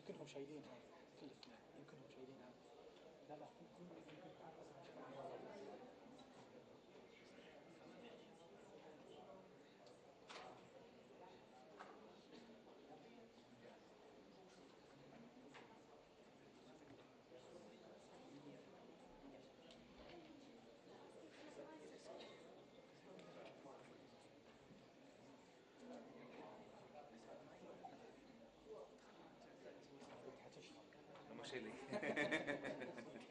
يمكنهم شايلين هذا في الاثنين، يمكنهم شايلين هذا. لا لا يمكن مش اللي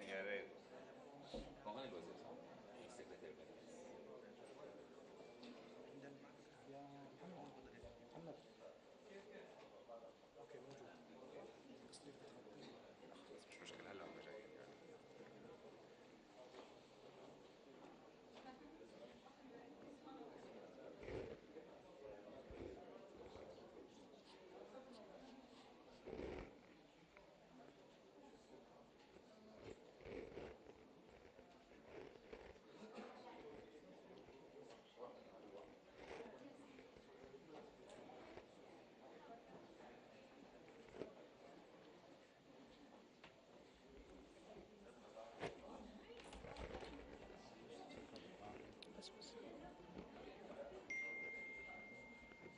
يا ريت هو انا الوزير صح؟ السكرتير يا محمد اوكي موجود. تصديق بس مش مشكلة هلا هم جايين يعني.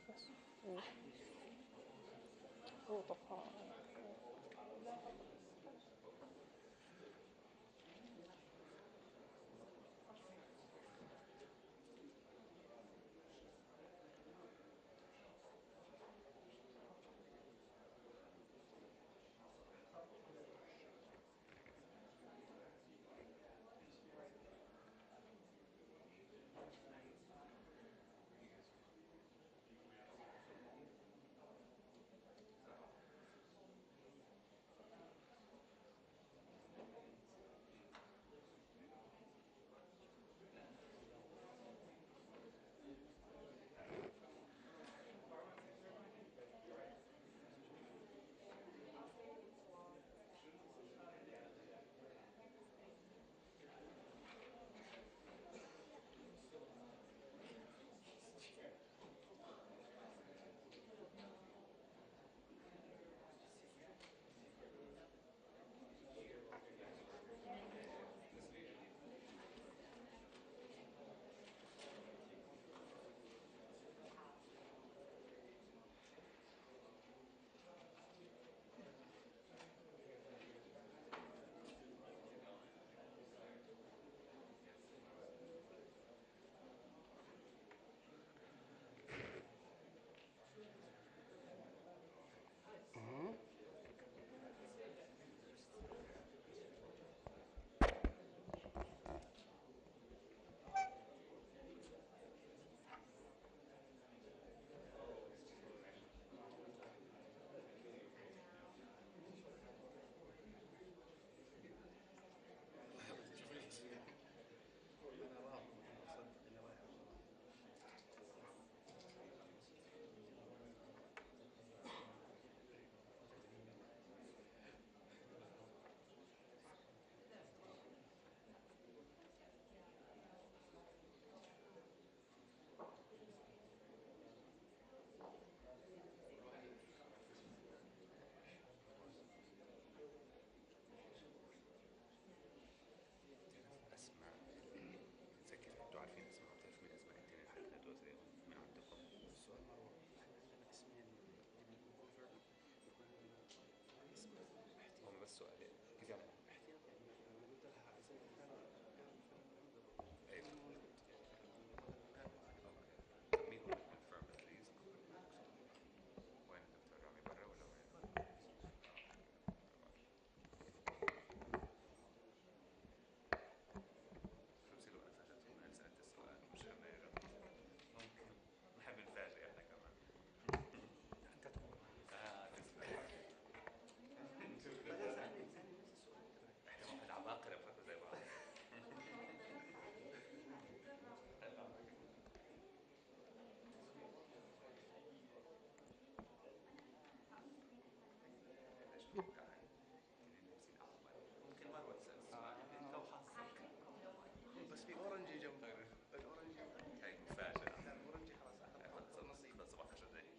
بس هو طبعا اسماء زي كيف انتوا عارفين اسماء؟ بتعرفوا مين اسماء التاني اللي حكيت وزير من عندكم؟ السؤال مروح، احنا عندنا اسمين كونفيرم يكونوا اسم احتياط. هم بس سؤالين كيف يعني؟ احتياط يعني لو انا قلت لها زي ما كانوا ايوه موجود يعني كانوا اوكي. مين هم الكونفيرم اتليست؟ وين الدكتور رامي برا ولا وين؟ شو بصير لو انا فاجأتهم؟ انا سألت السؤال مش غيره. ممكن نحب نفاجئ احنا كمان. انت تقول تسلم. انا سألني نفس السؤال احنا واحد عباقرة بفكر زي بعض. ليش بتوقع هاي؟ كنا نفسي الأحمر. ممكن مروة تسأل السؤال أنت وحظك. بس في اورنجي جنبه. الاورنجي هاي مفاجأة. لا الاورنجي خلاص اخذ نصيب. خلص 17 دقيقة.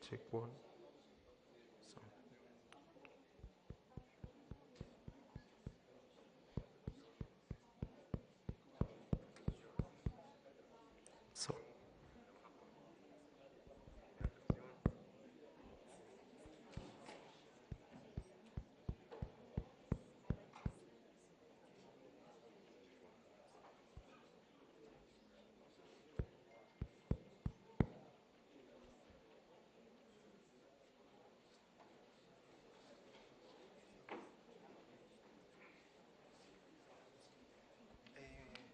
check one. So.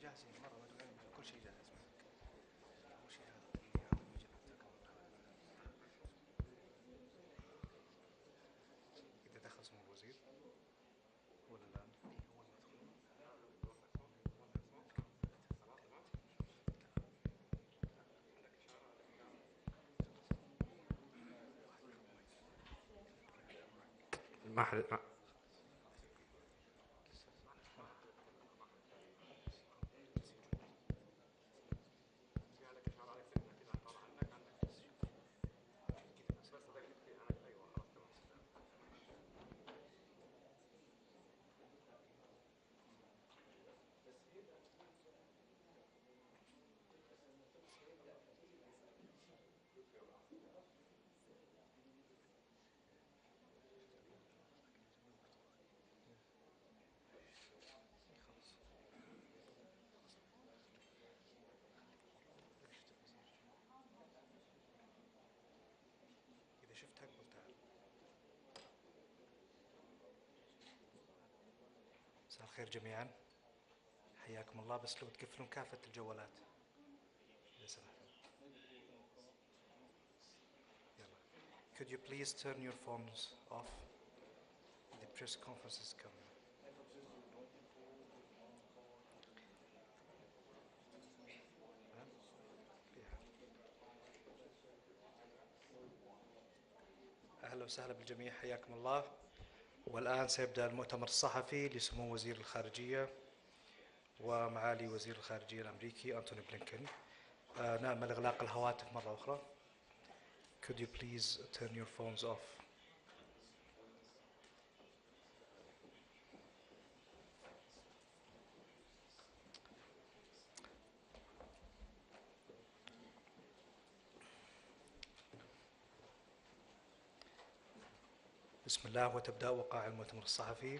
جاهزين مرة كل شيء جاهز معك. أول شيء هذا يجي إذا دخل سمو الوزير ولا الآن؟ ما حد إذا شفتها قبل تعال. مساء الخير جميعا، حياكم الله. بس لو تقفلون كافة الجوالات إذا سمحتم. يلا. Could you please turn your phones off? The press conference is coming. أهلا وسهلا بالجميع، حياكم الله. والآن سيبدأ المؤتمر الصحفي لسمو وزير الخارجية ومعالي وزير الخارجية الأمريكي أنتوني بلينكن. نعمل إغلاق الهواتف مرة أخرى. Could you please turn your phones off? بسم الله. وتبدأ وقائع المؤتمر الصحفي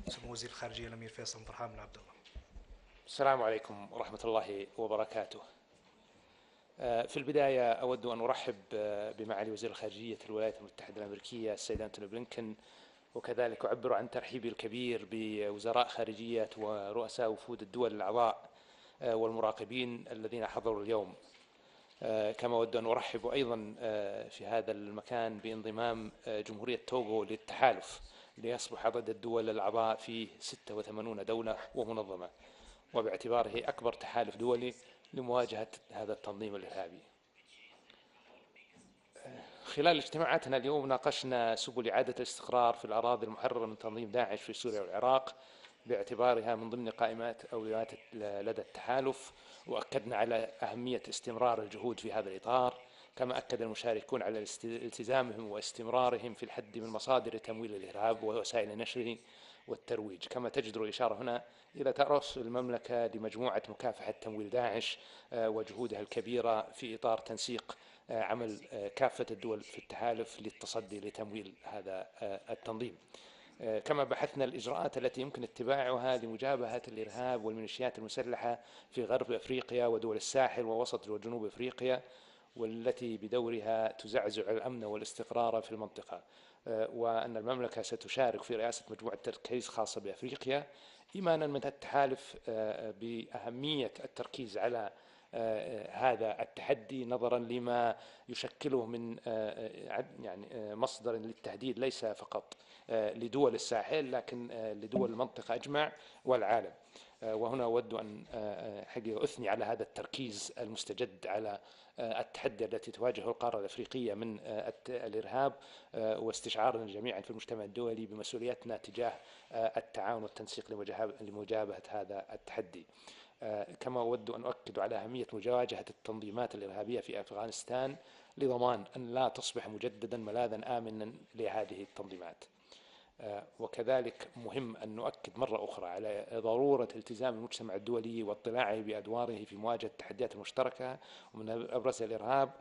سمو وزير الخارجية الأمير فيصل بن فرحان بن عبد الله. السلام عليكم ورحمة الله وبركاته. في البداية أود أن أرحب بمعالي وزير الخارجية الولايات المتحدة الأمريكية السيد أنتوني بلينكن، وكذلك أعبر عن ترحيبي الكبير بوزراء خارجية ورؤساء وفود الدول الأعضاء والمراقبين الذين حضروا اليوم. كما أود أن أرحب أيضا في هذا المكان بانضمام جمهورية توغو للتحالف ليصبح عدد الدول الأعضاء فيه 86 دولة ومنظمة، وباعتباره أكبر تحالف دولي لمواجهة هذا التنظيم الإرهابي. خلال اجتماعاتنا اليوم ناقشنا سبل إعادة الاستقرار في الأراضي المحررة من تنظيم داعش في سوريا والعراق باعتبارها من ضمن قائمات أولويات لدى التحالف، وأكدنا على أهمية استمرار الجهود في هذا الإطار. كما أكد المشاركون على التزامهم واستمرارهم في الحد من مصادر تمويل الإرهاب ووسائل نشره والترويج. كما تجدر الإشارة هنا إلى ترأس المملكة لمجموعة مكافحة تمويل داعش وجهودها الكبيرة في إطار تنسيق عمل كافة الدول في التحالف للتصدي لتمويل هذا التنظيم. كما بحثنا الإجراءات التي يمكن اتباعها لمجابهة الإرهاب والميليشيات المسلحة في غرب أفريقيا ودول الساحل ووسط وجنوب أفريقيا، والتي بدورها تزعزع الأمن والاستقرار في المنطقة، وأن المملكة ستشارك في رئاسة مجموعة تركيز خاصة بأفريقيا، إيمانا من التحالف بأهمية التركيز على هذا التحدي نظرا لما يشكله من يعني مصدر للتهديد ليس فقط لدول الساحل لكن لدول المنطقة أجمع والعالم. وهنا أود أن حقيقة أثني على هذا التركيز المستجد على التحدي التي تواجهه القارة الأفريقية من الإرهاب، واستشعارنا جميعا في المجتمع الدولي بمسؤوليتنا تجاه التعاون والتنسيق لمجابهة هذا التحدي. كما أود أن أؤكد على أهمية مواجهة التنظيمات الإرهابية في أفغانستان لضمان أن لا تصبح مجددا ملاذا آمنا لهذه التنظيمات. وكذلك مهم أن نؤكد مرة أخرى على ضرورة التزام المجتمع الدولي واطلاعه بأدواره في مواجهة التحديات المشتركة ومن أبرزها الإرهاب،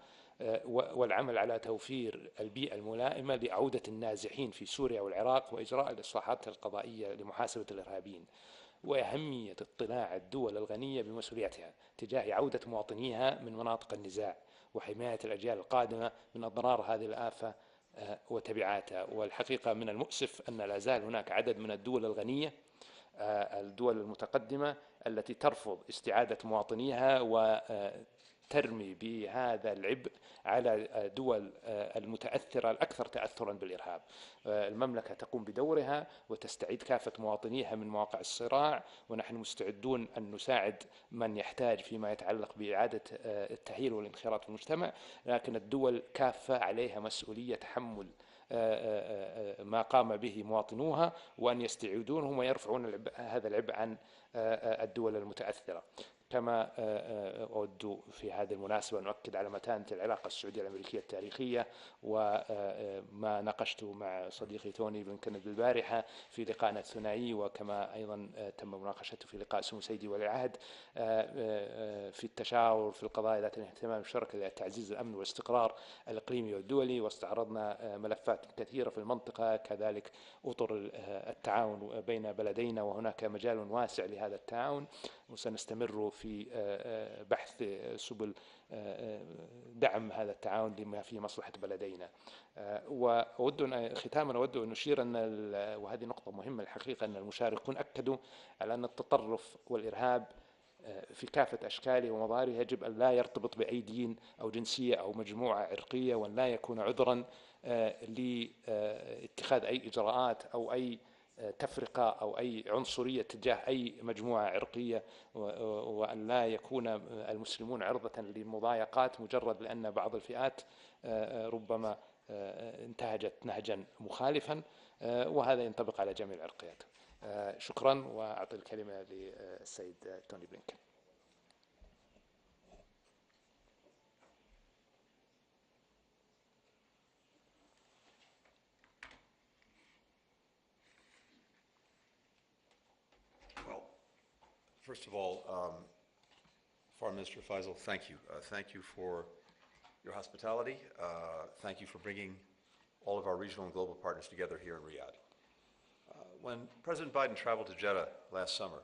والعمل على توفير البيئة الملائمة لعودة النازحين في سوريا والعراق وإجراء الإصلاحات القضائية لمحاسبة الإرهابيين، وأهمية اطلاع الدول الغنية بمسؤوليتها تجاه عودة مواطنيها من مناطق النزاع وحماية الأجيال القادمة من أضرار هذه الآفة وتبعاتها. والحقيقة من المؤسف أن لا زال هناك عدد من الدول الغنية، الدول المتقدمة، التي ترفض استعادة مواطنيها وترمي بهذا العبء على دول المتأثرة الأكثر تأثرا بالإرهاب. المملكة تقوم بدورها وتستعيد كافة مواطنيها من مواقع الصراع، ونحن مستعدون أن نساعد من يحتاج فيما يتعلق بإعادة التأهيل والانخراط في المجتمع، لكن الدول كافة عليها مسؤولية تحمل ما قام به مواطنوها وأن يستعيدونهم ويرفعون هذا العبء عن الدول المتأثرة. كما أود في هذه المناسبة أن أؤكد على متانة العلاقة السعودية الأمريكية التاريخية، وما ناقشته مع صديقي توني بلينكن البارحة في لقائنا الثنائي، وكما أيضا تم مناقشته في لقاء سمو سيدي ولي العهد في التشاور في القضايا ذات الاهتمام المشترك لتعزيز الأمن والاستقرار الإقليمي والدولي. واستعرضنا ملفات كثيرة في المنطقة، كذلك أطر التعاون بين بلدينا، وهناك مجال واسع لهذا التعاون، وسنستمر في بحث سبل دعم هذا التعاون لما في مصلحة بلدينا. ختاما أود أن نشير أن وهذه نقطة مهمة الحقيقة، أن المشاركون أكدوا على أن التطرف والإرهاب في كافة أشكاله ومظاهره يجب أن لا يرتبط بأي دين أو جنسية أو مجموعة عرقية، وأن لا يكون عذرا لاتخاذ أي إجراءات أو أي تفرقة أو أي عنصرية تجاه أي مجموعة عرقية، وأن لا يكون المسلمون عرضة للمضايقات مجرد لأن بعض الفئات ربما انتهجت نهجا مخالفا، وهذا ينطبق على جميع العرقيات. شكرا، وأعطي الكلمة للسيد توني بلينكن. First of all, Foreign Minister Faisal, thank you. Thank you for your hospitality. Thank you for bringing all of our regional and global partners together here in Riyadh. When President Biden traveled to Jeddah last summer,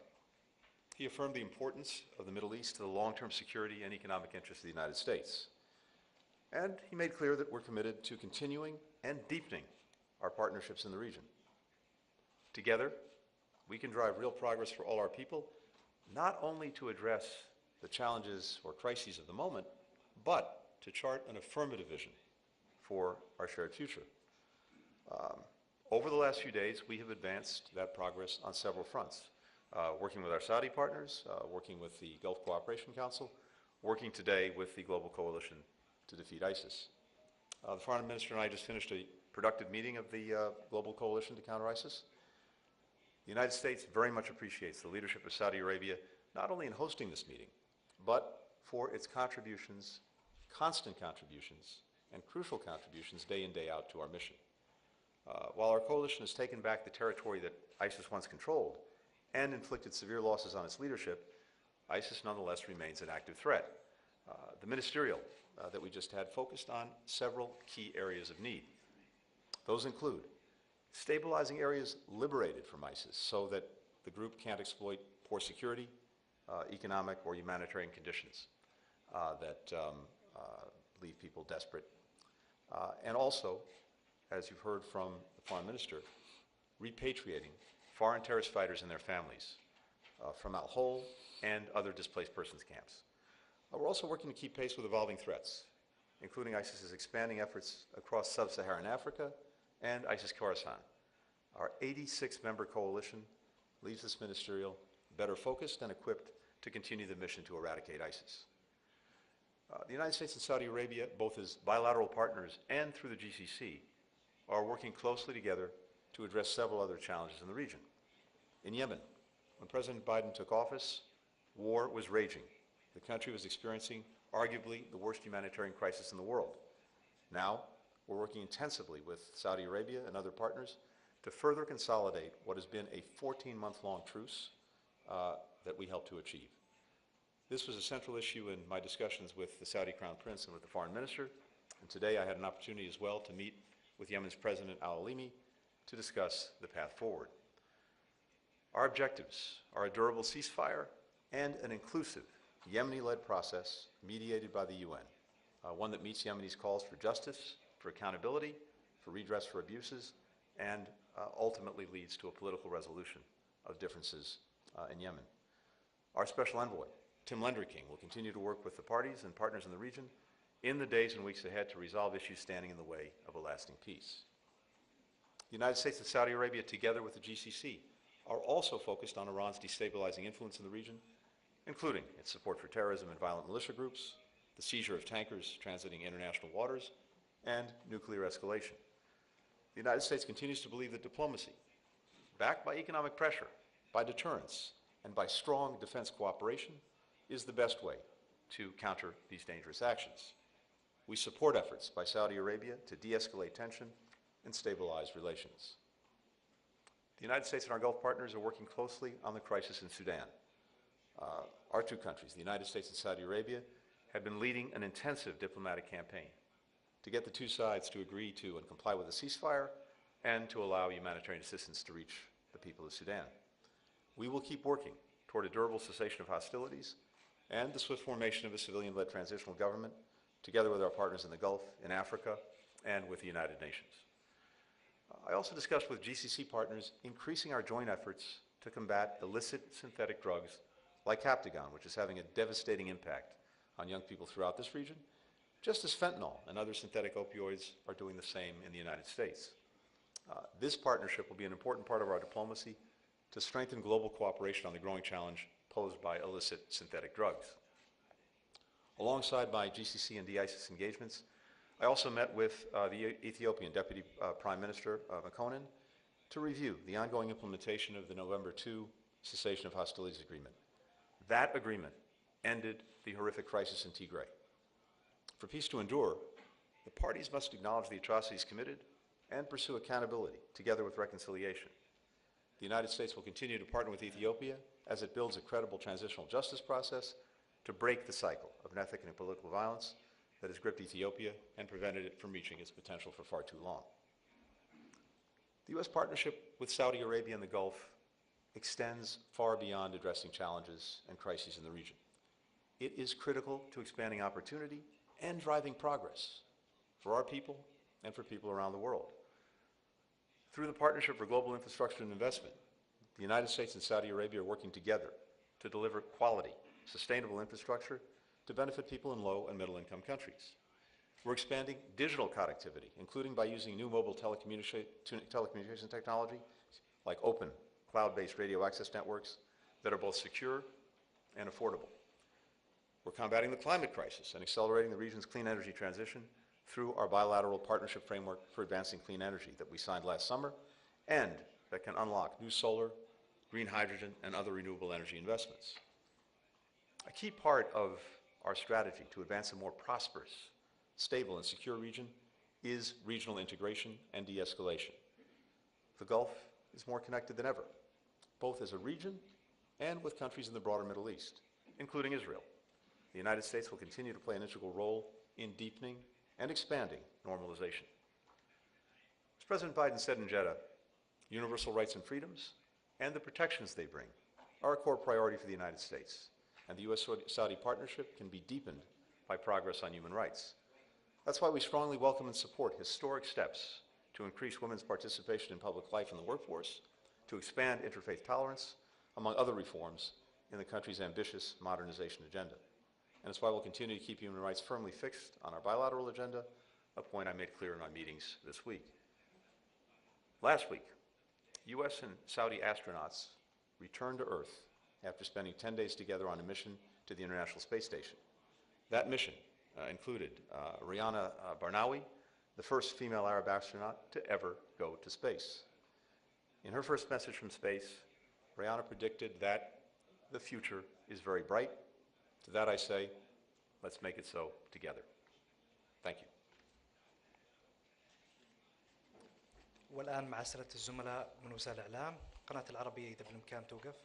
he affirmed the importance of the Middle East to the long-term security and economic interests of the United States. And he made clear that we're committed to continuing and deepening our partnerships in the region. Together, we can drive real progress for all our people, not only to address the challenges or crises of the moment, but to chart an affirmative vision for our shared future. Over the last few days, we have advanced that progress on several fronts, working with our Saudi partners, working with the Gulf Cooperation Council, working today with the Global Coalition to Defeat ISIS. The Foreign Minister and I just finished a productive meeting of the Global Coalition to Counter ISIS. The United States very much appreciates the leadership of Saudi Arabia, not only in hosting this meeting, but for its contributions, constant contributions, and crucial contributions day in, day out to our mission. While our coalition has taken back the territory that ISIS once controlled and inflicted severe losses on its leadership, ISIS nonetheless remains an active threat. The ministerial that we just had focused on several key areas of need. Those include stabilizing areas liberated from ISIS so that the group can't exploit poor security, economic or humanitarian conditions that leave people desperate. And also, as you've heard from the Foreign Minister, repatriating foreign terrorist fighters and their families from Al-Hol and other displaced persons camps. We're also working to keep pace with evolving threats, including ISIS's expanding efforts across sub-Saharan Africa and ISIS Khorasan. Our 86-member coalition leads this ministerial better focused and equipped to continue the mission to eradicate ISIS. The United States and Saudi Arabia, both as bilateral partners and through the GCC, are working closely together to address several other challenges in the region. In Yemen, when President Biden took office, war was raging. The country was experiencing arguably the worst humanitarian crisis in the world. Now, we're working intensively with Saudi Arabia and other partners to further consolidate what has been a 14-month-long truce that we helped to achieve. This was a central issue in my discussions with the Saudi Crown Prince and with the Foreign Minister, and today I had an opportunity as well to meet with Yemen's President al-Alimi to discuss the path forward. Our objectives are a durable ceasefire and an inclusive Yemeni-led process mediated by the UN, one that meets Yemeni's calls for justice, for accountability, for redress for abuses, and ultimately leads to a political resolution of differences in Yemen. Our special envoy, Tim Lenderking, will continue to work with the parties and partners in the region in the days and weeks ahead to resolve issues standing in the way of a lasting peace. The United States and Saudi Arabia, together with the GCC, are also focused on Iran's destabilizing influence in the region, including its support for terrorism and violent militia groups, the seizure of tankers transiting international waters, and nuclear escalation. The United States continues to believe that diplomacy, backed by economic pressure, by deterrence, and by strong defense cooperation, is the best way to counter these dangerous actions. We support efforts by Saudi Arabia to de-escalate tension and stabilize relations. The United States and our Gulf partners are working closely on the crisis in Sudan. Our two countries, the United States and Saudi Arabia, have been leading an intensive diplomatic campaign to get the two sides to agree to and comply with a ceasefire and to allow humanitarian assistance to reach the people of Sudan. We will keep working toward a durable cessation of hostilities and the swift formation of a civilian-led transitional government, together with our partners in the Gulf, in Africa, and with the United Nations. I also discussed with GCC partners increasing our joint efforts to combat illicit synthetic drugs like Captagon, which is having a devastating impact on young people throughout this region, just as fentanyl and other synthetic opioids are doing the same in the United States. This partnership will be an important part of our diplomacy to strengthen global cooperation on the growing challenge posed by illicit synthetic drugs. Alongside my GCC and de-ISIS engagements, I also met with the Ethiopian Deputy Prime Minister Mekonnen to review the ongoing implementation of the November 2 cessation of hostilities agreement. That agreement ended the horrific crisis in Tigray. For peace to endure, the parties must acknowledge the atrocities committed and pursue accountability, together with reconciliation. The United States will continue to partner with Ethiopia as it builds a credible transitional justice process to break the cycle of ethnic and political violence that has gripped Ethiopia and prevented it from reaching its potential for far too long. The U.S. partnership with Saudi Arabia and the Gulf extends far beyond addressing challenges and crises in the region. It is critical to expanding opportunity and driving progress for our people and for people around the world. Through the Partnership for Global Infrastructure and Investment, the United States and Saudi Arabia are working together to deliver quality, sustainable infrastructure to benefit people in low and middle income countries. We're expanding digital connectivity, including by using new mobile telecommunication technology like open, cloud-based radio access networks that are both secure and affordable. We're combating the climate crisis and accelerating the region's clean energy transition through our bilateral partnership framework for advancing clean energy that we signed last summer and that can unlock new solar, green hydrogen, and other renewable energy investments. A key part of our strategy to advance a more prosperous, stable, and secure region is regional integration and de-escalation. The Gulf is more connected than ever, both as a region and with countries in the broader Middle East, including Israel. The United States will continue to play an integral role in deepening and expanding normalization. As President Biden said in Jeddah, universal rights and freedoms and the protections they bring are a core priority for the United States, and the U.S.-Saudi partnership can be deepened by progress on human rights. That's why we strongly welcome and support historic steps to increase women's participation in public life and the workforce, to expand interfaith tolerance, among other reforms in the country's ambitious modernization agenda. And that's why we'll continue to keep human rights firmly fixed on our bilateral agenda, a point I made clear in our meetings this week. Last week, U.S. and Saudi astronauts returned to Earth after spending 10 days together on a mission to the International Space Station. That mission included Rihanna Barnawi, the first female Arab astronaut to ever go to space. In her first message from space, Rihanna predicted that the future is very bright. To that I say, let's make it so together. Thank you. والآن مع أسئلة الزملاء من وسائل الإعلام. قناة العربية إذا بالإمكان توقف.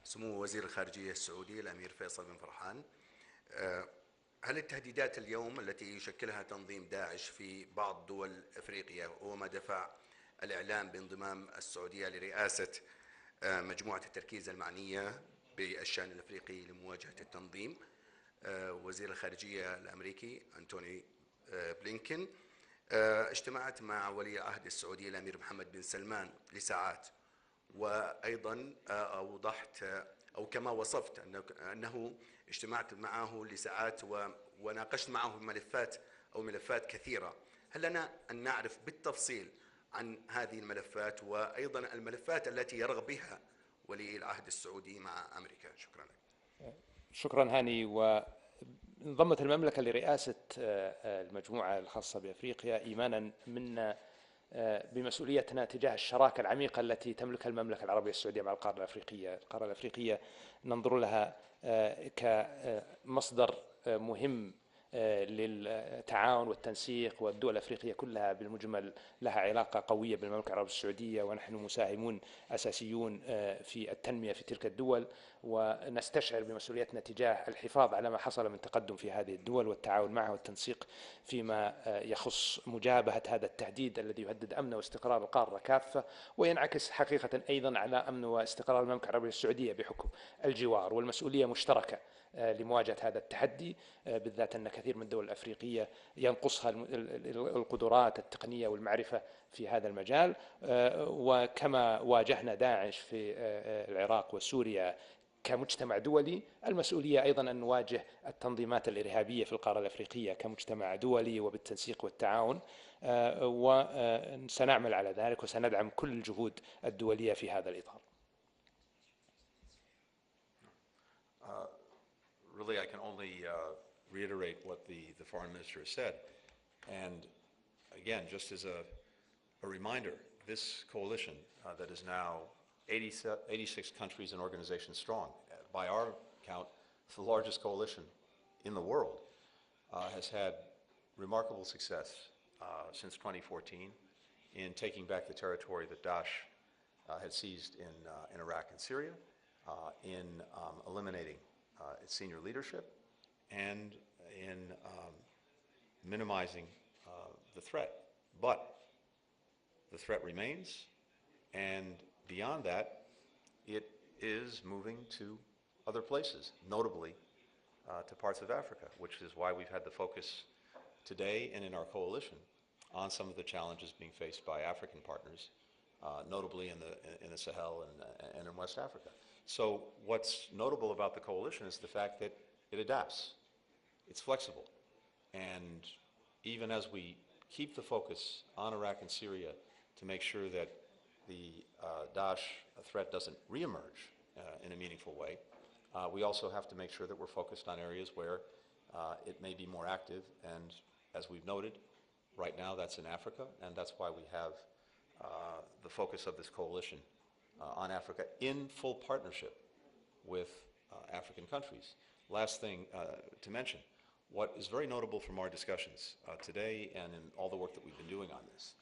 سمو وزير الخارجية السعودي الأمير فيصل بن فرحان، هل التهديدات اليوم التي يشكلها تنظيم داعش في بعض دول أفريقيا هو ما دفع الإعلام بانضمام السعودية لرئاسة مجموعة التركيز المعنية بالشأن الأفريقي لمواجهة التنظيم؟ وزير الخارجية الأمريكي أنتوني بلينكن اجتمعت مع ولي العهد السعودي الأمير محمد بن سلمان لساعات، وأيضا أوضحت أو كما وصفت أنه اجتمعت معه لساعات وناقشت معه ملفات كثيرة. هل لنا أن نعرف بالتفصيل عن هذه الملفات وأيضا الملفات التي يرغب بها ولي العهد السعودي مع أمريكا؟ شكرا لك. شكرا هاني. وانضمت المملكة لرئاسة المجموعة الخاصة بأفريقيا إيمانا منا بمسؤوليتنا تجاه الشراكة العميقة التي تملكها المملكة العربية السعودية مع القارة الأفريقية. القارة الأفريقية ننظر لها كمصدر مهم للتعاون والتنسيق، والدول الأفريقية كلها بالمجمل لها علاقة قوية بالمملكة العربية السعودية، ونحن مساهمون أساسيون في التنمية في تلك الدول، ونستشعر بمسؤوليتنا تجاه الحفاظ على ما حصل من تقدم في هذه الدول والتعاون معها والتنسيق فيما يخص مجابهة هذا التهديد الذي يهدد أمن واستقرار القارة كافة، وينعكس حقيقة أيضا على أمن واستقرار المملكة العربية السعودية بحكم الجوار، والمسؤولية مشتركة لمواجهة هذا التحدي، بالذات أن كثير من الدول الأفريقية ينقصها القدرات التقنية والمعرفة في هذا المجال. وكما واجهنا داعش في العراق وسوريا كمجتمع دولي، المسؤولية أيضا أن نواجه التنظيمات الإرهابية في القارة الأفريقية كمجتمع دولي وبالتنسيق والتعاون، وسنعمل على ذلك وسندعم كل الجهود الدولية في هذا الإطار. Really, I can only reiterate what the foreign minister has said. And again, just as a reminder, this coalition that is now 86 countries and organizations strong, by our count, the largest coalition in the world, has had remarkable success since 2014 in taking back the territory that Daesh had seized in Iraq and Syria, in eliminating its senior leadership, and in minimizing the threat. But the threat remains, and beyond that, it is moving to other places, notably to parts of Africa, which is why we've had the focus today and in our coalition on some of the challenges being faced by African partners, notably in the Sahel and in West Africa. So what's notable about the coalition is the fact that it adapts. It's flexible. And even as we keep the focus on Iraq and Syria to make sure that the Daesh threat doesn't reemerge in a meaningful way, we also have to make sure that we're focused on areas where it may be more active. And as we've noted, right now that's in Africa, and that's why we have the focus of this coalition on Africa in full partnership with African countries. Last thing to mention, what is very notable from our discussions today and in all the work that we've been doing on this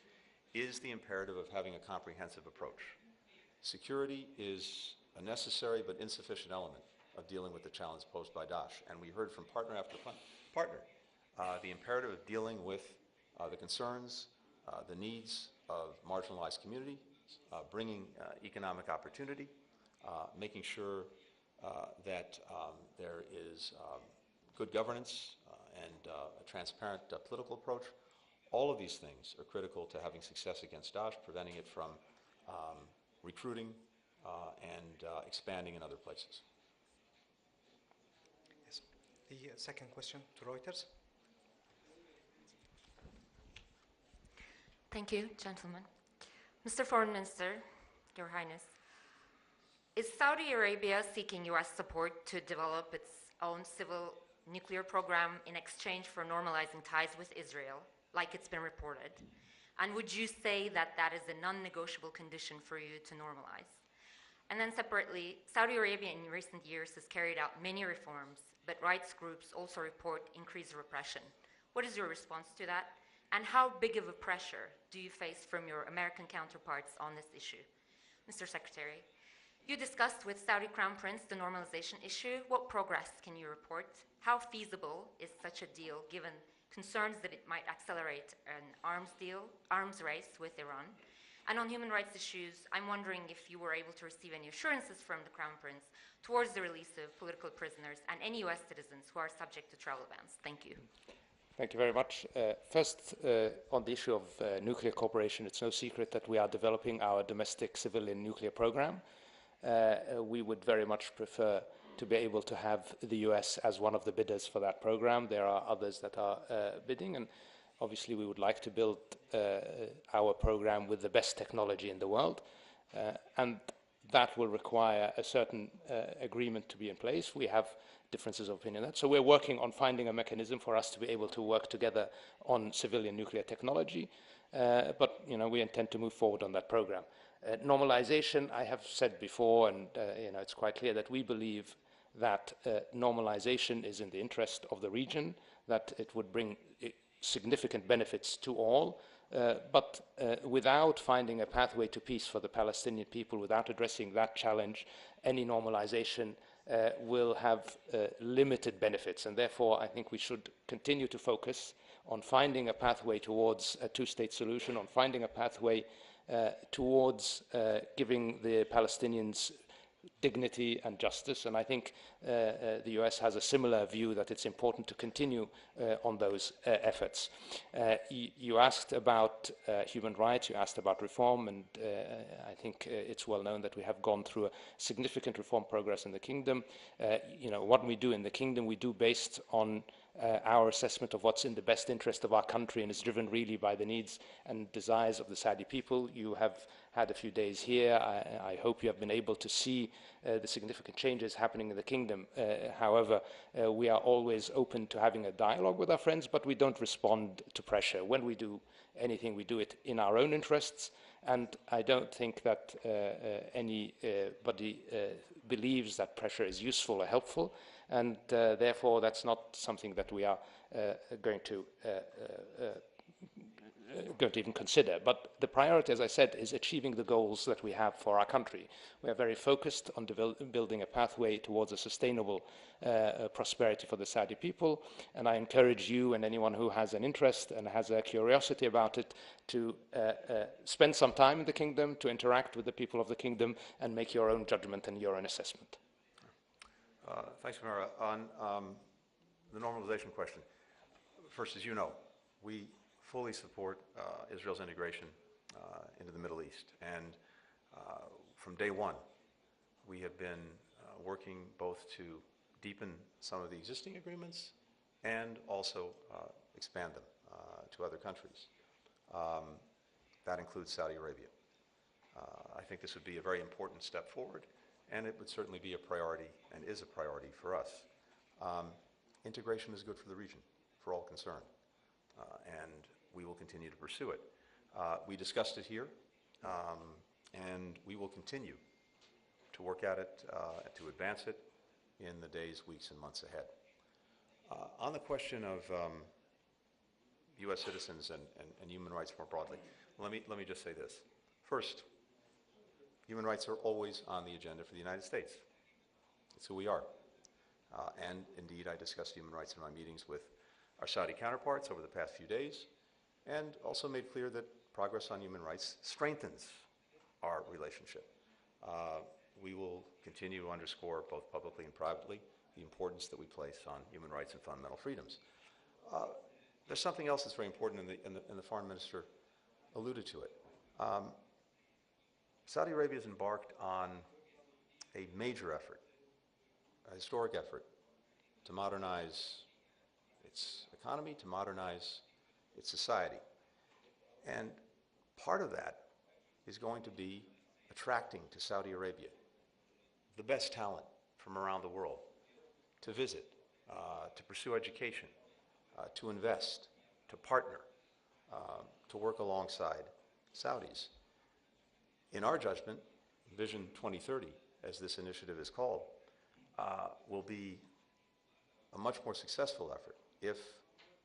is the imperative of having a comprehensive approach. Security is a necessary but insufficient element of dealing with the challenge posed by Daesh, and we heard from partner after partner the imperative of dealing with the concerns, the needs of marginalized community, bringing economic opportunity, making sure that there is good governance and a transparent political approach. All of these things are critical to having success against Daesh, preventing it from recruiting and expanding in other places. Yes. The second question to Reuters. Thank you, gentlemen. Mr. Foreign Minister, Your Highness, is Saudi Arabia seeking US support to develop its own civil nuclear program in exchange for normalizing ties with Israel, like it's been reported? And would you say that that is a non-negotiable condition for you to normalize? And then separately, Saudi Arabia in recent years has carried out many reforms, but rights groups also report increased repression. What is your response to that? And how big of a pressure do you face from your American counterparts on this issue? Mr. Secretary, you discussed with Saudi Crown Prince the normalization issue. What progress can you report? How feasible is such a deal given concerns that it might accelerate an arms race with Iran? And on human rights issues, I'm wondering if you were able to receive any assurances from the Crown Prince towards the release of political prisoners and any US citizens who are subject to travel bans. Thank you. Thank you very much. First, on the issue of nuclear cooperation, it's no secret that we are developing our domestic civilian nuclear program. We would very much prefer to be able to have the US as one of the bidders for that program. There are others that are bidding, and obviously we would like to build our program with the best technology in the world, and that will require a certain agreement to be in place. We have differences of opinion on that. So we're working on finding a mechanism for us to be able to work together on civilian nuclear technology, but we intend to move forward on that program. Normalization, I have said before, and it's quite clear that we believe that normalization is in the interest of the region, that it would bring significant benefits to all, but without finding a pathway to peace for the Palestinian people, without addressing that challenge, any normalization will have limited benefits, and therefore I think we should continue to focus on finding a pathway towards a two-state solution, on finding a pathway towards giving the Palestinians dignity and justice, and I think the US has a similar view that it's important to continue on those efforts. You asked about human rights, you asked about reform, and I think it's well known that we have gone through a significant reform progress in the kingdom. What we do in the kingdom, we do based on our assessment of what's in the best interest of our country, and is driven really by the needs and desires of the Saudi people. You have had a few days here. I hope you have been able to see the significant changes happening in the kingdom. However, we are always open to having a dialogue with our friends, but we don't respond to pressure. When we do anything, we do it in our own interests, and I don't think that anybody believes that pressure is useful or helpful, and therefore that's not something that we are going to even consider. But the priority, as I said, is achieving the goals that we have for our country. We are very focused on building a pathway towards a sustainable prosperity for the Saudi people, and I encourage you and anyone who has an interest and has a curiosity about it to spend some time in the kingdom, to interact with the people of the kingdom, and make your own judgment and your own assessment. Thanks, Mara. On the normalization question, first, as you know, we fully support Israel's integration into the Middle East. And from day one, we have been working both to deepen some of the existing agreements and also expand them to other countries. That includes Saudi Arabia. I think this would be a very important step forward, and it would certainly be a priority and is a priority for us. Integration is good for the region, for all concerned, and we will continue to pursue it. We discussed it here, and we will continue to work at it, to advance it in the days, weeks, and months ahead. On the question of U.S. citizens and human rights more broadly, let me just say this. First, human rights are always on the agenda for the United States. It's who we are. And indeed, I discussed human rights in my meetings with our Saudi counterparts over the past few days, and also made clear that progress on human rights strengthens our relationship. We will continue to underscore, both publicly and privately, the importance that we place on human rights and fundamental freedoms. There's something else that's very important, and the foreign minister alluded to it. Saudi Arabia has embarked on a major effort, a historic effort, to modernize its economy, to modernize its society. And part of that is going to be attracting to Saudi Arabia the best talent from around the world to visit, to pursue education, to invest, to partner, to work alongside Saudis. In our judgment, Vision 2030, as this initiative is called, will be a much more successful effort if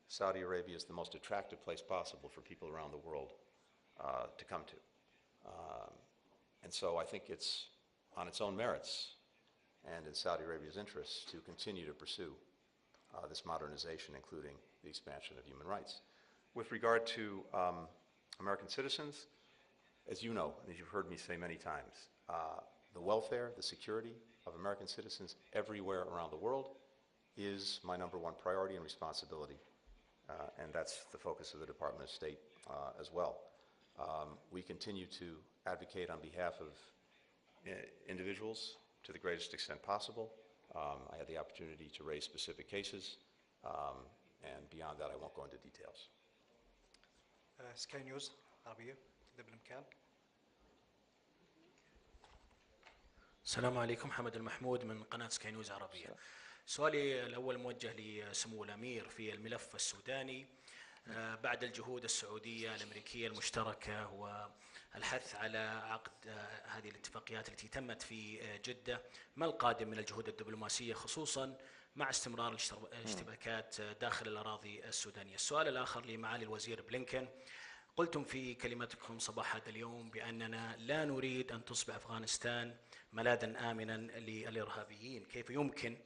Saudi Arabia is the most attractive place possible for people around the world to come to. And so I think it's on its own merits and in Saudi Arabia's interests to continue to pursue this modernization, including the expansion of human rights. With regard to American citizens, as you know, and as you've heard me say many times, the welfare, the security of American citizens everywhere around the world is my number one priority and responsibility, and that's the focus of the Department of State as well. We continue to advocate on behalf of individuals to the greatest extent possible. I had the opportunity to raise specific cases, and beyond that I won't go into details. سكاي نيوز عربية إذا بالإمكان. السلام عليكم، حمد المحمود من قناة سكاي نيوز عربية. سؤالي الأول موجه لسمو الأمير في الملف السوداني. بعد الجهود السعودية الأمريكية المشتركة والحث على عقد هذه الاتفاقيات التي تمت في جدة، ما القادم من الجهود الدبلوماسية خصوصا مع استمرار الاشتباكات داخل الأراضي السودانية؟ السؤال الآخر لمعالي الوزير بلينكن، قلتم في كلمتكم صباح هذا اليوم بأننا لا نريد أن تصبح أفغانستان ملاذا آمنا للإرهابيين. كيف يمكن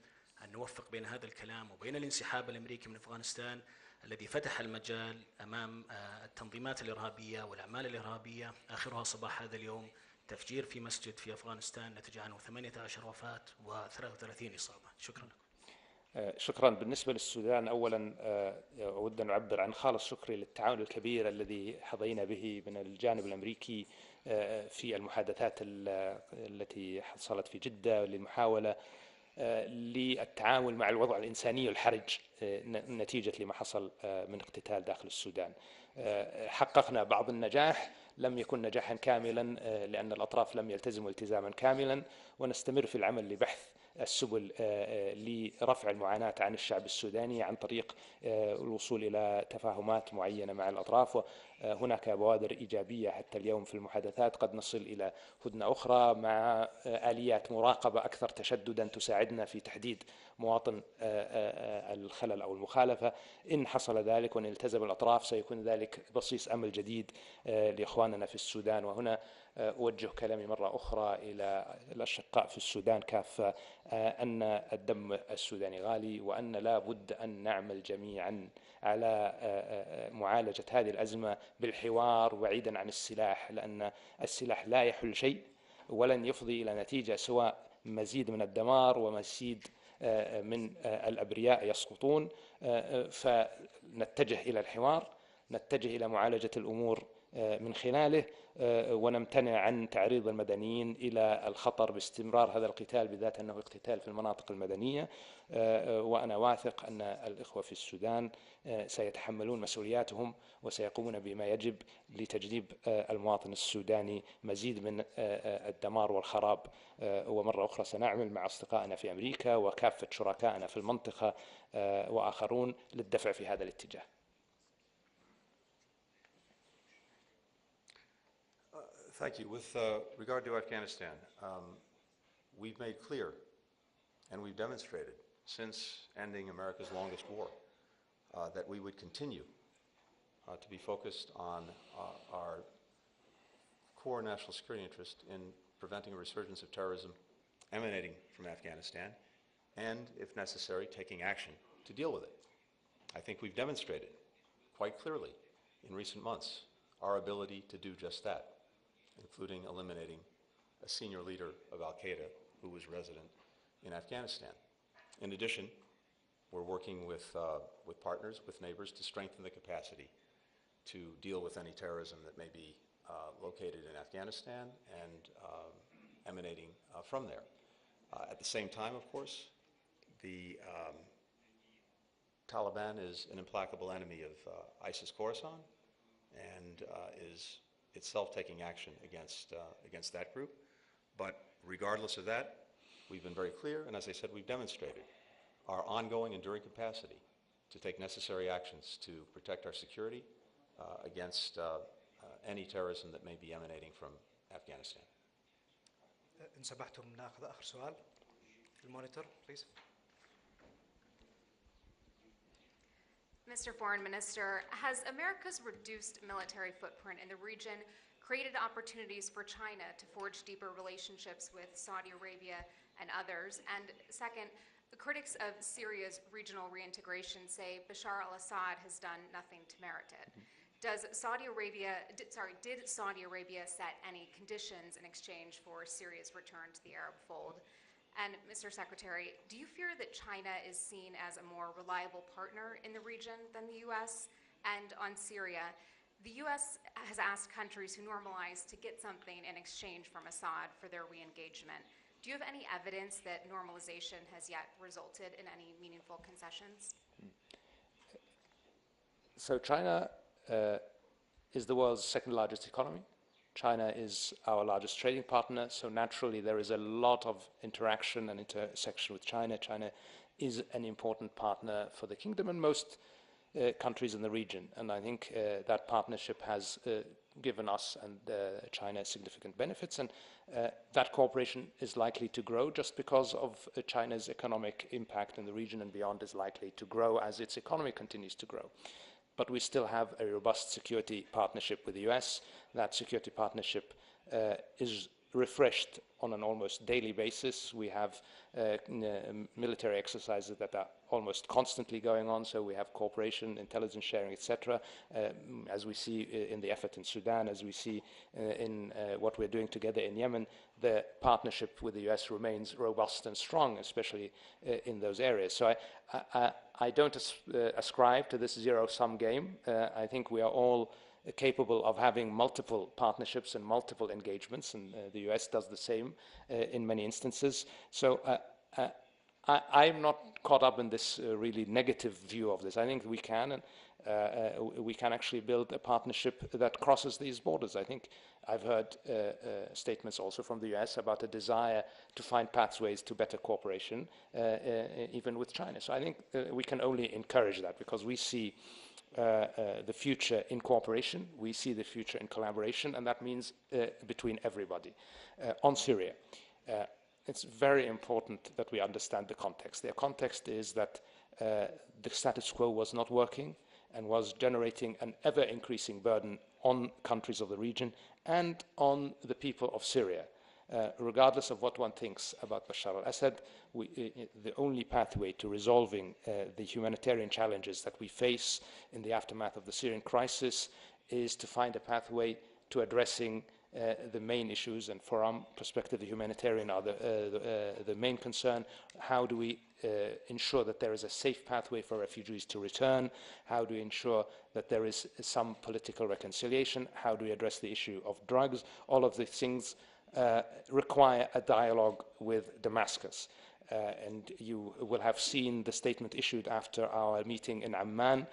أن نوفق بين هذا الكلام وبين الانسحاب الأمريكي من أفغانستان الذي فتح المجال أمام التنظيمات الإرهابية والأعمال الإرهابية؟ آخرها صباح هذا اليوم تفجير في مسجد في أفغانستان نتج عنه 18 وفاة و33 إصابة. شكرا لكم. شكرا. بالنسبة للسودان، أولا أود أن أعبر عن خالص شكري للتعاون الكبير الذي حظينا به من الجانب الأمريكي في المحادثات التي حصلت في جدة للمحاولة للتعامل مع الوضع الإنساني الحرج نتيجة لما حصل من اقتتال داخل السودان. حققنا بعض النجاح، لم يكن نجاحا كاملا لأن الأطراف لم يلتزموا التزاما كاملا، ونستمر في العمل لبحث السبل لرفع المعاناة عن الشعب السوداني عن طريق الوصول إلى تفاهمات معينة مع الأطراف. وهناك بوادر إيجابية حتى اليوم في المحادثات، قد نصل إلى هدنة أخرى مع آليات مراقبة أكثر تشددا تساعدنا في تحديد مواطن الخلل أو المخالفة. إن حصل ذلك وإن التزم الأطراف سيكون ذلك بصيص أمل جديد لإخواننا في السودان. وهنا أوجه كلامي مرة أخرى إلى الأشقاء في السودان كافة أن الدم السوداني غالي، وأن لا بد أن نعمل جميعا على معالجة هذه الأزمة بالحوار بعيدا عن السلاح، لأن السلاح لا يحل شيء ولن يفضي إلى نتيجة سواء مزيد من الدمار ومزيد من الأبرياء يسقطون. فنتجه إلى الحوار، نتجه إلى معالجة الأمور من خلاله، ونمتنع عن تعريض المدنيين إلى الخطر باستمرار هذا القتال، بذات أنه اقتتال في المناطق المدنية. وأنا واثق أن الإخوة في السودان سيتحملون مسؤولياتهم وسيقومون بما يجب لتجنيب المواطن السوداني مزيد من الدمار والخراب. ومرة أخرى سنعمل مع أصدقائنا في أمريكا وكافة شركائنا في المنطقة وآخرون للدفع في هذا الاتجاه. Thank you. With regard to Afghanistan, we've made clear and we've demonstrated since ending America's longest war that we would continue to be focused on our core national security interest in preventing a resurgence of terrorism emanating from Afghanistan and, if necessary, taking action to deal with it. I think we've demonstrated quite clearly in recent months our ability to do just that, including eliminating a senior leader of al-Qaeda who was resident in Afghanistan. In addition, we're working with partners, with neighbors, to strengthen the capacity to deal with any terrorism that may be located in Afghanistan and emanating from there. At the same time, of course, the Taliban is an implacable enemy of ISIS Khorasan and is itself taking action against that group. But regardless of that, we've been very clear, and as I said, we've demonstrated our ongoing, enduring capacity to take necessary actions to protect our security against any terrorism that may be emanating from Afghanistan. إن سمحتم ناخذ آخر سؤال في المونيتور, please. Mr. Foreign Minister, has America's reduced military footprint in the region created opportunities for China to forge deeper relationships with Saudi Arabia and others? And second, the critics of Syria's regional reintegration say Bashar al-Assad has done nothing to merit it. Did Saudi Arabia set any conditions in exchange for Syria's return to the Arab fold? And Mr. Secretary, do you fear that China is seen as a more reliable partner in the region than the U.S.? And on Syria, the U.S. has asked countries who normalize to get something in exchange from Assad for their re-engagement. Do you have any evidence that normalization has yet resulted in any meaningful concessions? So China is the world's second largest economy. China is our largest trading partner, so naturally there is a lot of interaction and intersection with China. China is an important partner for the kingdom and most countries in the region, and I think that partnership has given us and China significant benefits, and that cooperation is likely to grow just because of China's economic impact in the region and beyond is likely to grow as its economy continues to grow. But we still have a robust security partnership with the US. That security partnership is refreshed on an almost daily basis. We have military exercises that are almost constantly going on, so we have cooperation, intelligence sharing, etc. As we see in the effort in Sudan, as we see in what we're doing together in Yemen, the partnership with the US remains robust and strong, especially in those areas. So I don't ascribe to this zero-sum game. I think we are all capable of having multiple partnerships and multiple engagements, and the US does the same in many instances. So I'm not caught up in this really negative view of this. I think we can, and we can actually build a partnership that crosses these borders. I think I've heard statements also from the US about a desire to find pathways to better cooperation, even with China. So I think we can only encourage that because we see the future in cooperation, we see the future in collaboration, and that means between everybody. On Syria, it's very important that we understand the context. The context is that the status quo was not working and was generating an ever-increasing burden on countries of the region and on the people of Syria. Regardless of what one thinks about Bashar al-Assad, the only pathway to resolving the humanitarian challenges that we face in the aftermath of the Syrian crisis is to find a pathway to addressing the main issues, and from our perspective, the humanitarian are the main concern. How do we ensure that there is a safe pathway for refugees to return? How do we ensure that there is some political reconciliation? How do we address the issue of drugs? All of these things require a dialogue with Damascus. And you will have seen the statement issued after our meeting in Amman,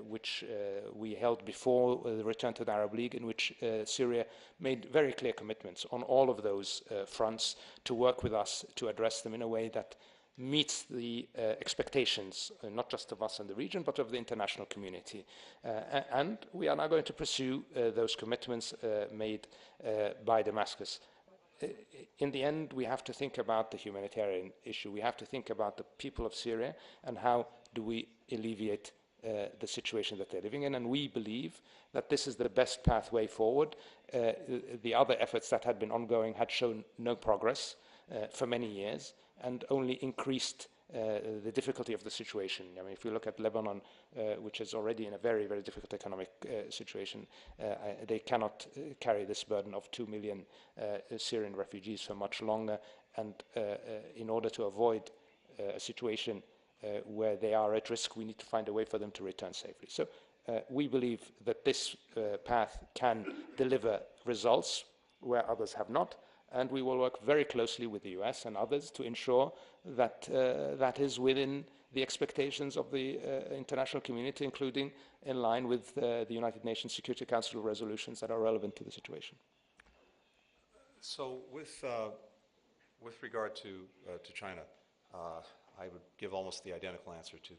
which we held before the return to the Arab League, in which Syria made very clear commitments on all of those fronts to work with us to address them in a way that meets the expectations, not just of us in the region, but of the international community. And we are now going to pursue those commitments made by Damascus. In the end, we have to think about the humanitarian issue. We have to think about the people of Syria and how do we alleviate the situation that they're living in. And we believe that this is the best pathway forward. The other efforts that had been ongoing had shown no progress for many years and only increased the difficulty of the situation. I mean, if you look at Lebanon, which is already in a very, very difficult economic situation, they cannot carry this burden of 2 million Syrian refugees for much longer. And in order to avoid a situation where they are at risk, we need to find a way for them to return safely. So we believe that this path can deliver results where others have not. and we will work very closely with the US and others to ensure that that is within the expectations of the international community, including in line with the United Nations Security Council resolutions that are relevant to the situation. So with regard to China, I would give almost the identical answer to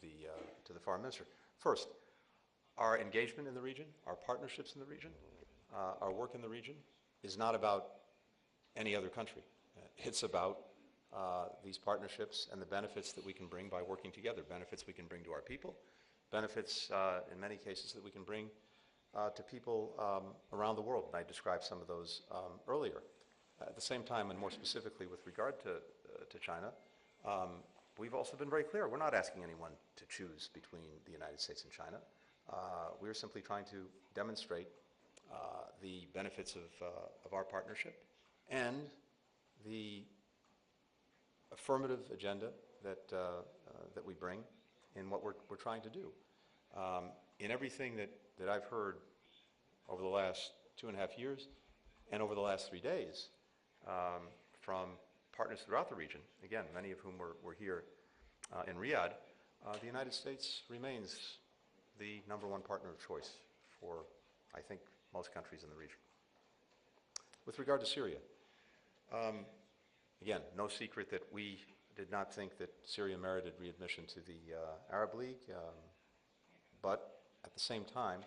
the foreign minister. First, our engagement in the region, our partnerships in the region, our work in the region is not about any other country. It's about these partnerships and the benefits that we can bring by working together, benefits we can bring to our people, benefits in many cases that we can bring to people around the world. And I described some of those earlier. At the same time, and more specifically with regard to China, we've also been very clear. We're not asking anyone to choose between the United States and China. We're simply trying to demonstrate the benefits of our partnership and the affirmative agenda that we bring in what we're trying to do. In everything that I've heard over the last 2.5 years and over the last 3 days from partners throughout the region, again, many of whom were here in Riyadh, the United States remains the #1 partner of choice for, I think, most countries in the region. With regard to Syria, again, no secret that we did not think that Syria merited readmission to the Arab League, but at the same time,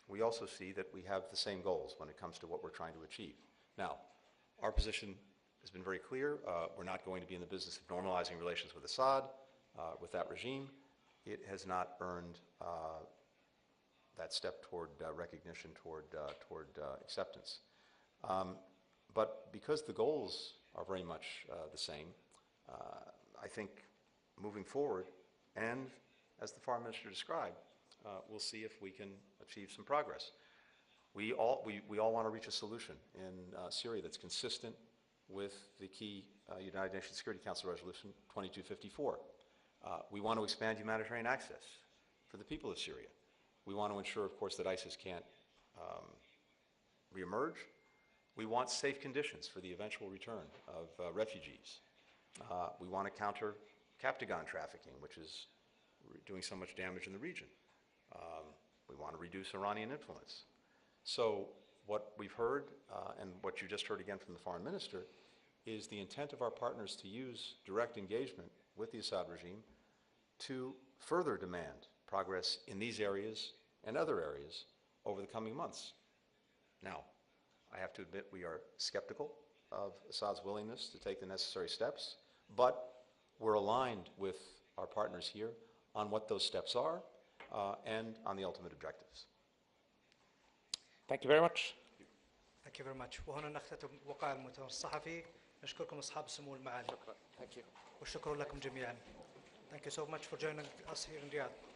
we also see that we have the same goals when it comes to what we're trying to achieve. Now, our position has been very clear. We're not going to be in the business of normalizing relations with Assad, with that regime. It has not earned that step toward recognition, toward acceptance. But because the goals are very much the same, I think moving forward, and as the foreign minister described, we'll see if we can achieve some progress. We all want to reach a solution in Syria that's consistent with the key United Nations Security Council Resolution 2254. We want to expand humanitarian access for the people of Syria. We want to ensure, of course, that ISIS can't reemerge. We want safe conditions for the eventual return of refugees. We want to counter Captagon trafficking, which is doing so much damage in the region. We want to reduce Iranian influence. So what we've heard, and what you just heard again from the foreign minister, is the intent of our partners to use direct engagement with the Assad regime to further demand progress in these areas and other areas over the coming months. Now, I have to admit we are skeptical of Assad's willingness to take the necessary steps, but we're aligned with our partners here on what those steps are and on the ultimate objectives. Thank you very much. Thank you very much. وهنا نختتم وقائع المؤتمر الصحفي. نشكركم أصحاب السمو المعالي. شكرا. Thank you. والشكر لكم جميعا. Thank you so much for joining us here in Riyadh.